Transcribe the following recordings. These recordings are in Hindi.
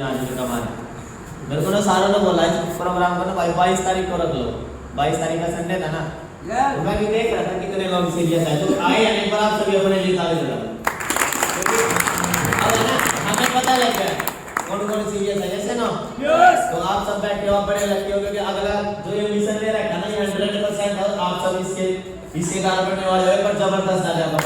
आज भी कमाने मेरे को ना सारों ने बोला इस प्रोग्राम को ना भाई 22 तारीख को रख लो। 22 तारीख का संडे था ना, तो मैं भी देख रहा था कितने लोग सीरियस है, तो आए या नहीं पर आप सभी अपने लिए ताली बजा। अब है ना हमें पता लग गया कौन कौन सीरियस है, जैसे ना तो आप सब बैठे हो बड़े लगते हो, क्योंकि अगला जो ये मिशन ले रखा ना ये 100% और आप सब इसके कारण बनने वाले हो, पर जबरदस्त आ जाएगा।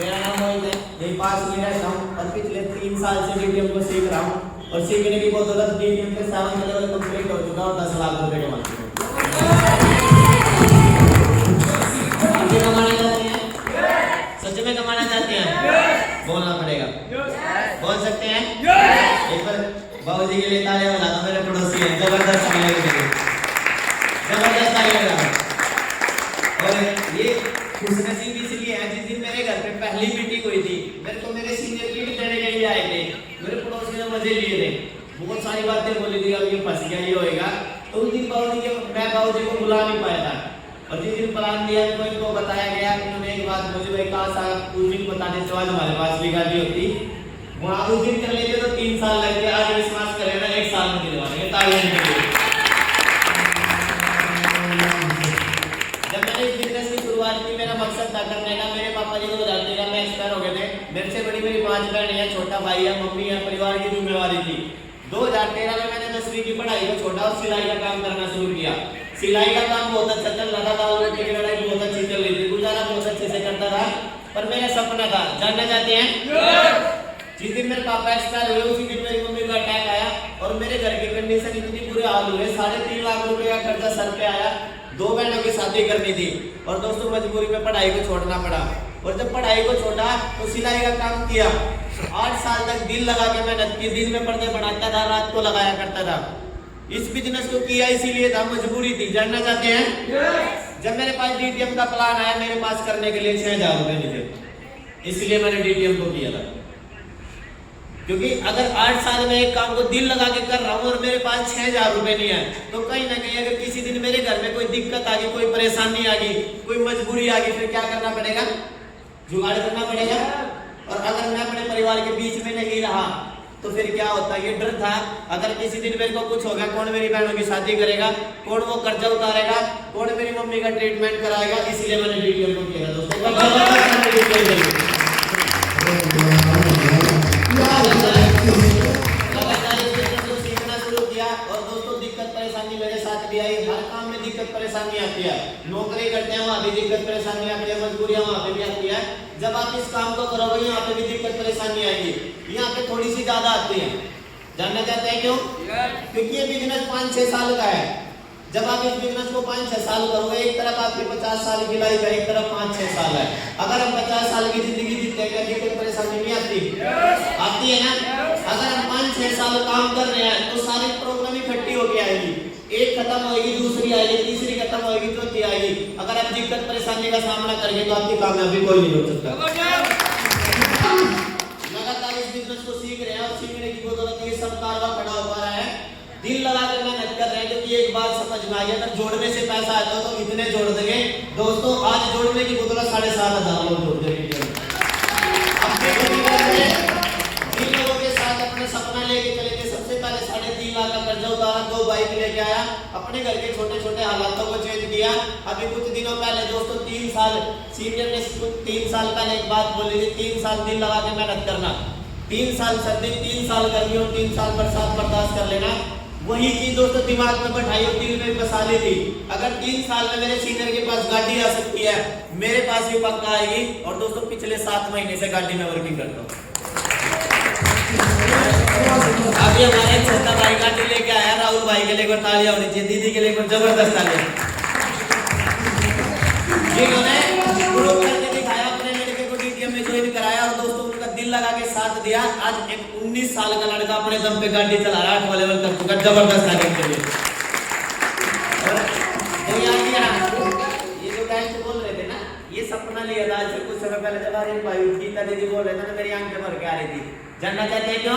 मेरा नाम मोहित है, यही 5 मिनट रहता हूँ और पिछले 3 साल से डीटीएम को सीख रहा हूँ और सीखने की बदौलत डीटीएम के 7 लेवल कंप्लीट हो चुका और 10 लाख रुपए कमा चुका हूँ। कमाना चाहते हैं? सच में कमाना चाहते हैं? बोलना पड़ेगा, बोल सकते हैं? एक बार बाबूजी के लिए तालियां बजा दो, मेरे पड़ोसी हैं, जबरदस्त तालियां बजाओ, जबरदस्त तालियां बजाओ। और ये खुशनसीब इसलिए है जिस दिन मेरे घर पे पहली मीटिंग हुई थी, मेरे को मेरे सीनियर किट देने के लिए आए थे, मेरे पड़ोसी ने मजे लिए थे, बहुत सारी बातें बोली थी, अब ये फंस गया ये होएगा, तो उस दिन मैं बाबूजी को बुला नहीं पाया था। और जिस दिन प्लान दिया तो इनको बताया गया, उन्होंने एक बात मुझे भाई कहा था उस दिन बताने से बाद हमारे पास भी गाड़ी होती वहाँ उस दिन कर लेते तो 3 साल लगते, आज विश्वास करें ना 1 साल में दिलवा देंगे, तालियां देंगे। जब मैंने इस बिजनेस की शुरुआत की मेरा मकसद था करने का, मेरे पापा जी 2013 में एक्सपायर हो गए थे, मेरे से बड़ी मेरी 5 बहन है, छोटा भाई है, मम्मी है, परिवार की जिम्मेवारी थी। 2013 में मैंने 10वीं की पढ़ाई को छोड़ा और सिलाई का काम करना शुरू किया। सिलाई का काम बहुत अच्छा चल रहा था, दाल रोटी की लड़ाई बहुत अच्छी चल रही थी, गुजारा बहुत अच्छे से करता था, पर मेरा सपना था, जानना चाहते हैं? जिस दिन मेरे पापा एक्सपायर हुए उसी दिन मेरी मम्मी का अटैक आया और मेरे घर की कंडीशन इतनी बुरे हाल हुए, 3.5 लाख रुपए का खर्चा सर पे आया, 2 बहनों की शादी करनी थी और दोस्तों मजबूरी में पढ़ाई को छोड़ना पड़ा। और जब पढ़ाई को छोड़ा तो सिलाई का काम किया, 8 साल तक दिल लगा के मेहनत की, दिन में पर्दे बनाता था, रात को लगाया करता था। इस बिजनेस को किया इसीलिए था, मजबूरी थी। जानना चाहते हैं? जब मेरे पास डीटीएम का प्लान आया, मेरे पास करने के लिए 6000 रुपए नहीं थे, इसलिए मैंने डीटीएम को किया था। क्योंकि अगर 8 साल में एक काम को दिल लगा के कर रहा हूँ और मेरे पास 6000 रुपए नहीं है, तो कहीं ना कहीं अगर किसी दिन मेरे घर में कोई दिक्कत आ गई, कोई परेशानी आ गई, कोई मजबूरी आ गई, फिर क्या करना पड़ेगा? जुगाड़ करना पड़ेगा। और अगर मैं अपने परिवार के बीच में नहीं रहा तो फिर क्या होता है? ये डर था, अगर किसी दिन मेरे को कुछ हो गया, कौन मेरी बहनों की शादी करेगा, कौन वो कर्जा उतारेगा, कौन मेरी मम्मी का ट्रीटमेंट कराएगा, इसलिए मैंने डीटीएम को किया दोस्तों। सीखना शुरू किया और दोस्तों दिक्कत परेशानी मेरे साथ भी आई, हर काम में दिक्कत परेशानी आती है, नौकरी करते हैं वहाँ भी दिक्कत परेशानी आती है, मजबूरियां वहाँ पे भी आती है। जब आप इस काम को करोगे यहाँ पे भी दिक्कत परेशानी आएगी, यहाँ पे थोड़ी सी ज्यादा आती है। जानना चाहते हैं क्यों? क्योंकि ये बिजनेस 5-6 साल का है। जब आप इस बिजनेस को 5-6 साल करोगे, एक तरफ आपकी 50 साल की लाइफ है, एक तरफ 5-6 साल है। अगर हम 50 साल की जिंदगी जीते हैं, दिक्कत परेशानी नहीं आती? आती है ना? अगर हम 5-6 साल काम कर रहे हैं तो सारी प्रॉब्लम इकट्ठी होके आएगी, एक खत्म होगी, दूसरी आएगी, तीसरी खत्म होगी, चौथी आएगी। अगर आप दिक्कत परेशानी का सामना करेंगे तो आपकी कामयाबी कोई नहीं रोक सकता। लगातार इस बिजनेस को सीख रहे हैं और सीखने की बदौलत ये सब कारवा खड़ा हो पा रहा है, दिल लगा कर मेहनत कर रहे हैं। क्योंकि एक बात समझ में आ गया, अगर जोड़ने से पैसा आता तो इतने जोड़ देंगे दोस्तों, आज जोड़ने की बदौलत 7,500 लोग जोड़ देंगे। जिन लोगों के साथ अपने सपना लेके चले गए, सबसे पहले 3.5 लाख का कर्जा उतारा, 2 बाइक लेके आया, अपने घर के छोटे छोटे हालातों को चेंज किया। अभी कुछ दिनों पहले दोस्तों 3 साल सीनियर ने 3 साल पहले एक बात बोली थी, 3 साल दिल लगा के मेहनत करना, 3 साल सर्दी, 3 साल गर्मी और 3 साल बरसात बर्दाश्त कर लेना। वही चीज दोस्तों दिमाग में बैठाई और दिल में बसा ली थी। अगर 3 साल में मेरे सीनियर के पास गाड़ी आ सकती है, मेरे पास भी पक्का आएगी। और दोस्तों पिछले 7 महीने से गाड़ी में वर्किंग करता हूँ। अभी हमारे छोटा भाई गाड़ी लेके आया, राहुल भाई के लिए तालियां होनी चाहिए, दीदी के लिए जबरदस्त तालियां, जिन्होंने प्रूव करके दिखाया, अपने लड़के को डीटीएम में ज्वाइन कराया और दोस्तों उनका दिल लगा के साथ दिया। आज एक 19 साल का लड़का अपने दम पे गाड़ी चला रहा है, 8वां लेवल तक चुका, जबरदस्त तालियां के लिए। और ये जो टेस्ट बोल रहे थे ना, ये सपना लिया था आज से कुछ समय पहले, जब अरे भाई गीता दीदी बोल रहे थे ना, मेरी आंखें भर के आ रही थी। जानना चाहते हैं क्यों?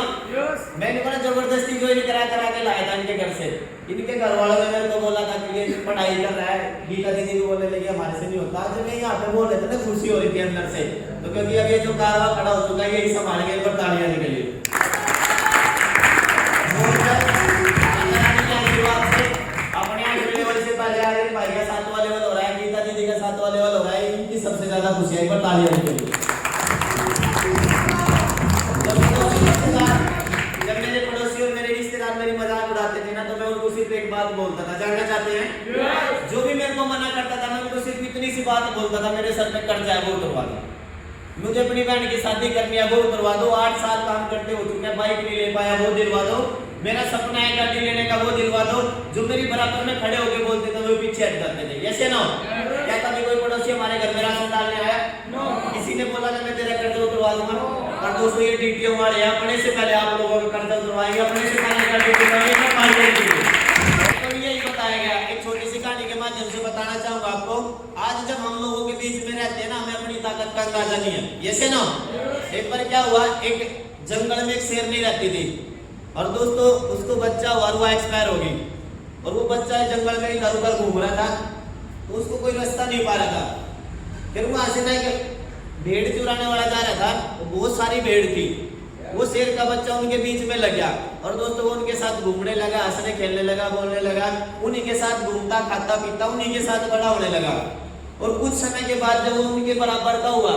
मैंने को ना जबरदस्ती ज्वाइन करा के लाया था इनके घर से। इनके घर वालों ने मेरे को बोला था कि ये पढ़ाई कर रहा है, गीता दीदी को बोलने लगी हमारे से नहीं होता। जब मैं यहाँ पे बोल रहे थे ना, खुशी हो रही थी अंदर से, तो क्योंकि अब ये जो कारवा खड़ा हो चुका है यही संभाल के ऊपर तालियां निकली। अपने आखिरी लेवल से पहले आगे भाई का 7वां लेवल हो रहा है, गीता दीदी का 7वां लेवल हो रहा है, इनकी सबसे ज्यादा खुशी है, एक बार तालियां निकली। जब मेरे पड़ोसी और मेरे रिश्तेदार मेरी मजाक उड़ाते थे ना तो मैं उनको सिर्फ एक बात बोलता था, जानना चाहते हैं? जो भी मेरे को मना करता था मैं उनको सिर्फ इतनी सी बात बोलता था, मेरे सर पे कर्जा है वो उतरवा दो, मुझे अपनी बहन की शादी करनी है वो उतरवा दो, 8 साल काम करते हो चुके हैं, बाइक नहीं ले पाया वो दिलवा दो, मेरा सपना है गाड़ी लेने का वो दिलवा दो। जो मेरी बराबर में खड़े होके बोलते थे वो पीछे हट जाते थे। यस या नो? क्या कभी कोई पड़ोसी हमारे घर में राशन डालने आया? किसी ने बोला था मैं तेरा कर्जा उतरवा दूंगा? और दोस्तों ये डीटीओ वाले हैं, अपने से पहले आप लोगों का कर्जा उतरवाएंगे, अपने से पहले कर्जा उतरवाएंगे। तो यही बताया गया। एक छोटी सी कहानी के माध्यम से बताना चाहूंगा आपको। आज जब हम लोगों के बीच में रहते हैं ना हमें अपनी ताकत का अंदाजा नहीं है। यस या नो? एक बार क्या हुआ, एक जंगल में एक शेरनी रहती थी और दोस्तों उसको बच्चा हुआ और वो एक्सपायर हो गई, और वो बच्चा जंगल में इधर उधर घूम रहा था तो उसको कोई रास्ता नहीं पा रहा था। फिर वहां से ना एक भेड़ चुराने वाला जा रहा था, तो बहुत सारी भेड़ थी, वो शेर का बच्चा उनके बीच में लग गया और दोस्तों वो उनके साथ घूमने लगा, हंसने खेलने लगा, बोलने लगा, उन्हीं के साथ घूमता खाता पीता उन्हीं के साथ बड़ा होने लगा। और कुछ समय के बाद जब वो उनके बराबर का हुआ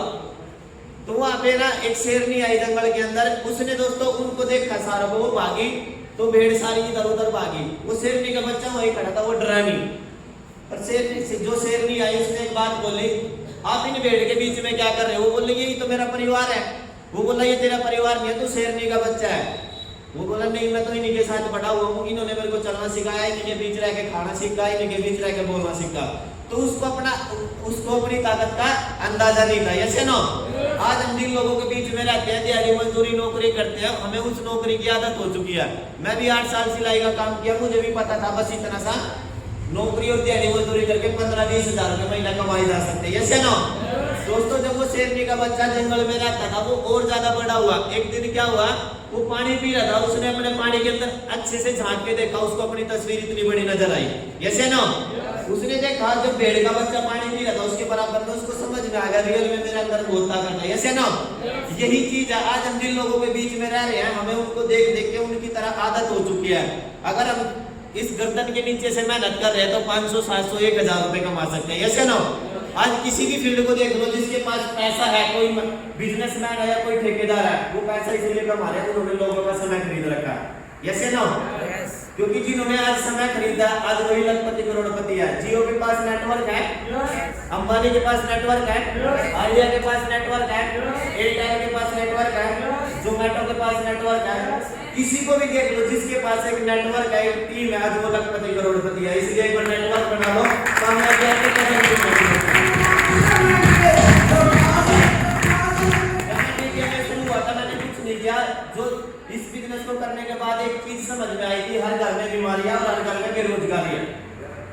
तो वहां पे ना एक शेरनी आई जंगल के अंदर, उसने दोस्तों उनको देखा सारा, वो भागी तो भेड़ सारी इधर उधर भागी, वो शेरनी का बच्चा वहीं खड़ा था, वो डरा नहीं। और शेरनी आई उसने एक बात बोली, आप इन भेड़ के बीच में क्या कर रहे हो? वो बोले ये तो मेरा परिवार है। वो बोला ये तेरा परिवार नहीं है, तू शेरनी का बच्चा है। वो बोला नहीं मैं तो इन्हीं के साथ बड़ा हुआ हूँ, इन्होंने मेरे को चलना सिखाया, इन्हीं के बीच रह के खाना सीखा, इन्हीं के बीच रह के बोलना सीखा। तो उसको अपनी ताकत का अंदाजा नहीं था। यस या नो? आज हम जिन लोगों के बीच में रहते हैं, दिहाड़ी मजदूरी नौकरी करते हैं, हमें उस नौकरी की आदत हो चुकी है। मैं भी 8 साल सिलाई का काम किया, मुझे भी पता था बस इतना सा नौकरी और दिहाड़ी मजदूरी करके 15-20 हजार रुपए महीना कमाई जा सकते हैं। यस या नो? दोस्तों जब वो शेरनी का बच्चा जंगल में रहता था वो और ज्यादा बड़ा हुआ। एक दिन क्या हुआ, वो पानी पी रहा था, उसने अपने पानी के अंदर अच्छे से झांक के देखा, उसको अपनी तस्वीर इतनी बड़ी नजर आई। यस या नो? उसने देखा जब भेड़ का बच्चा पानी पी रहा था उसके बराबर में, उसको समझ में आ गया रियल में मेरे अंदर बहुत ताकत है। यस या नो? यही चीज है आज हम जिन लोगों के बीच में रह रहे हैं, हमें उनको देख देख के उनकी तरह आदत हो चुकी है। अगर हम इस गर्दन के नीचे से मेहनत कर रहे हैं तो 500, 700, 1000 रुपए कमा सकते हैं। यस या नो? आज किसी भी फील्ड को देख लो, जिसके पास पैसा है, कोई बिजनेसमैन है या कोई ठेकेदार है, वो पैसा इसलिए कमा रहे हैं उन्होंने लोगों का समय खरीद रखा है। यस या नो? क्योंकि जिन्होंने आज समय खरीदा आज वही लखपति करोड़पति है। जियो के पास नेटवर्क है, अंबानी के पास नेटवर्क है, आइडिया के पास नेटवर्क है, एयरटेल के पास नेटवर्क है, जोमेटो के पास नेटवर्क है। किसी को भी देख लो जिसके पास एक नेटवर्क है, एक टीम है, आज वो लखपति करोड़पति है। इसलिए एक बार नेटवर्क बना लो, कामयाबी आपके कदम पे पहुंचेगी। मैंने कुछ नहीं किया, जो इस बिजनेस को करने के बाद एक चीज समझ में आई कि हर घर में बीमारियां और हर घर में बेरोजगारी है।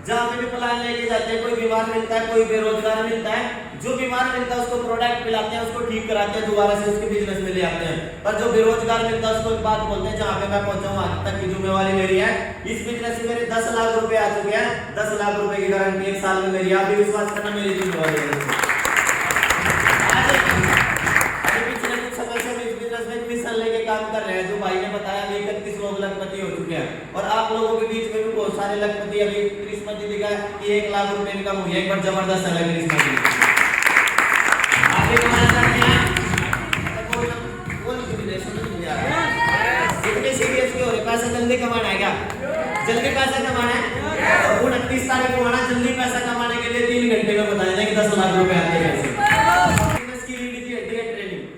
जहाँ पे भी प्लान लेके जाते हैं, कोई बीमार मिलता है, कोई बेरोजगार मिलता है, जो बीमार मिलता है उसको प्रोडक्ट पिलाते हैं, उसको ठीक कराते हैं, दोबारा से उसके बिजनेस में ले आते हैं। पर जो बेरोजगार मिलता है उसको एक बात बोलते हैं, जहाँ पे मैं पहुंचा हूँ आज तक की जिम्मेवारी मेरी है। इस बिजनेस से मेरे 10 लाख रुपए आ चुके हैं, 10 लाख रुपए की गारंटी 1 साल में मेरी। आप भी विश्वास करना मेरी जिम्मेवारी है। लेके काम कर रहे हैं, जो भाई ने बताया 31 लोग लखपति हो चुके हैं और आप लोगों के बीच में भी बहुत सारे लखपति अभी क्रिसमस जी दिखा कि 1 लाख रुपए इनकम हुई है। एक बार जबरदस्त है क्रिसमस जी। आगे कमाना चाहते हैं इतने सीरियस क्यों हो रहे? पैसा जल्दी कमाना है क्या? जल्दी पैसा कमाना है और 29 तारीख को आना। जल्दी पैसा कमाने के लिए 3 घंटे में बताया जाए कि 10 लाख रुपए आते हैं।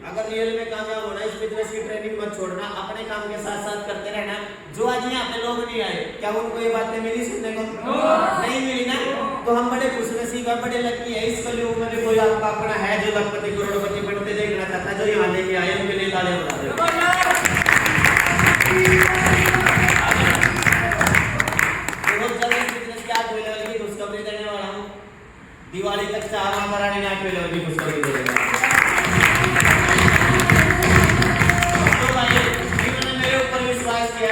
अगर रियल में कामयाब होना, इस बिजनेस की ट्रेनिंग मत छोड़ना, अपने काम के साथ साथ करते रहना। जो आज यहाँ पे लोग नहीं आए, क्या उनको ये बातें मिली सुनने को? नहीं मिली ना? तो हम बड़े खुशनसीब हैं, बड़े लकी है। इस कलयुग में भी कोई आपका अपना है जो लखपति करोड़पति बनते देखना चाहता है, जो यहाँ लेके आए उनके लिए तालियां बजा दो। बहुत जल्द इस बिजनेस के 8वें लेवल की खुशखबरी देने वाला हूँ। दिवाली तक चार माता रानी ने 8वें लेवल की खुशखबरी देगा।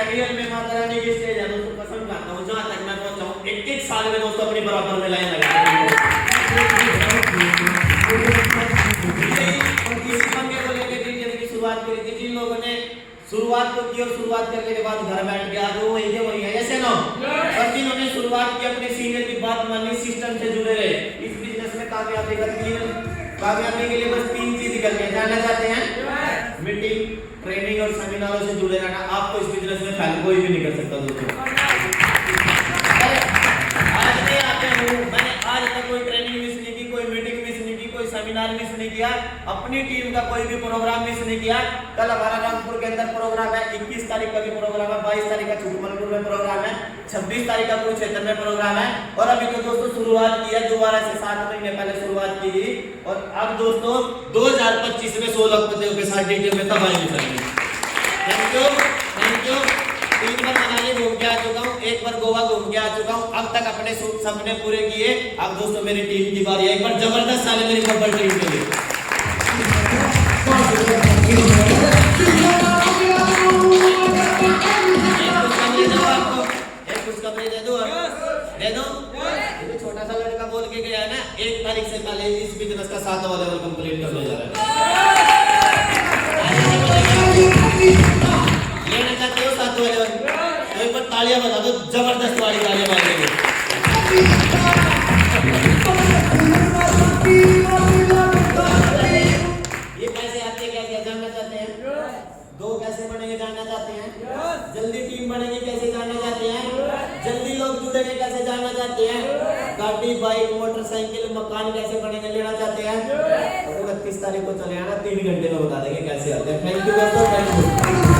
रियल में माता रानी की स्टेज है दोस्तों, कसम खाता हूँ जहाँ तक मैं पहुँचा हूँ 1-1 साल में दोस्तों अपनी बराबर में लाइन लगा करी थी, जिन लोगों ने शुरुआत तो की और शुरुआत करने के बाद घर बैठ गया आज वो वही के वही है, ऐसे ना। और जिन्होंने शुरुआत की अपने सीनियर की बात मानी, सिस्टम से जुड़े रहे, इस बिजनेस में कामयाबी के लिए बस 3 चीज करनी है। जानना चाहते हैं? मीटिंग, ट्रेनिंग और सेमिनारों से जुड़े रहना। आपको इस बिजनेस में फेल कोई भी नहीं कर सकता दोस्तों। आज नहीं आते हूँ, मैंने आज तक कोई ट्रेनिंग मिस नहीं की, कोई मीटिंग मिस नहीं की, कोई सेमिनार मिस नहीं किया, अपनी टीम का कोई भी प्रोग्राम मिस नहीं किया। कल हमारा रामपुर के अंदर प्रोग्राम है, 21 तारीख का भी प्रोग्राम है, 22 तारीख का छुटमलपुर में प्रोग्राम है, 26 तारीख का कुरुक्षेत्र में प्रोग्राम है। और अभी तो दोस्तों शुरुआत की है, दोबारा से 7 महीने पहले शुरुआत की थी और अब दोस्तों 2025 में 16 लखपतियों के साथ डीजे में तबाही निकलेगी। Thank you. 3 बार मनाली घूम के आ चुका हूँ, 1 बार गोवा घूम के आ चुका हूँ, अब तक अपने सपने पूरे किए। अब दोस्तों मेरी टीम की बारी है, एक बार जबरदस्त साले मेरी कबड्डी टीम के लिए। दे दो। छोटा सा लड़का बोल के गया ना, 1 तारीख से पहले इस बिजनेस का 7वां लेवल कंप्लीट करने जा रहा है। लेना चाहते हो 7वां लेवल? तो एक बार तालियां बजा दो, जबरदस्त वाली तालियां मारेंगे। ये कैसे आते क्या जानना चाहते हैं? 2 कैसे बनेंगे जानना चाहते हैं? जल्दी टीम बनेगी कैसे जानना चाहते हैं? जल्दी लोग जुड़ेंगे कैसे जानना चाहते हैं? गाड़ी, बाइक, मोटरसाइकिल, मकान कैसे बनेंगे लेना चाहते हैं? 29 तारीख को चले आना, 3 घंटे में बता देंगे कैसे आते हैं। थैंक यू दोस्तों, थैंक यू।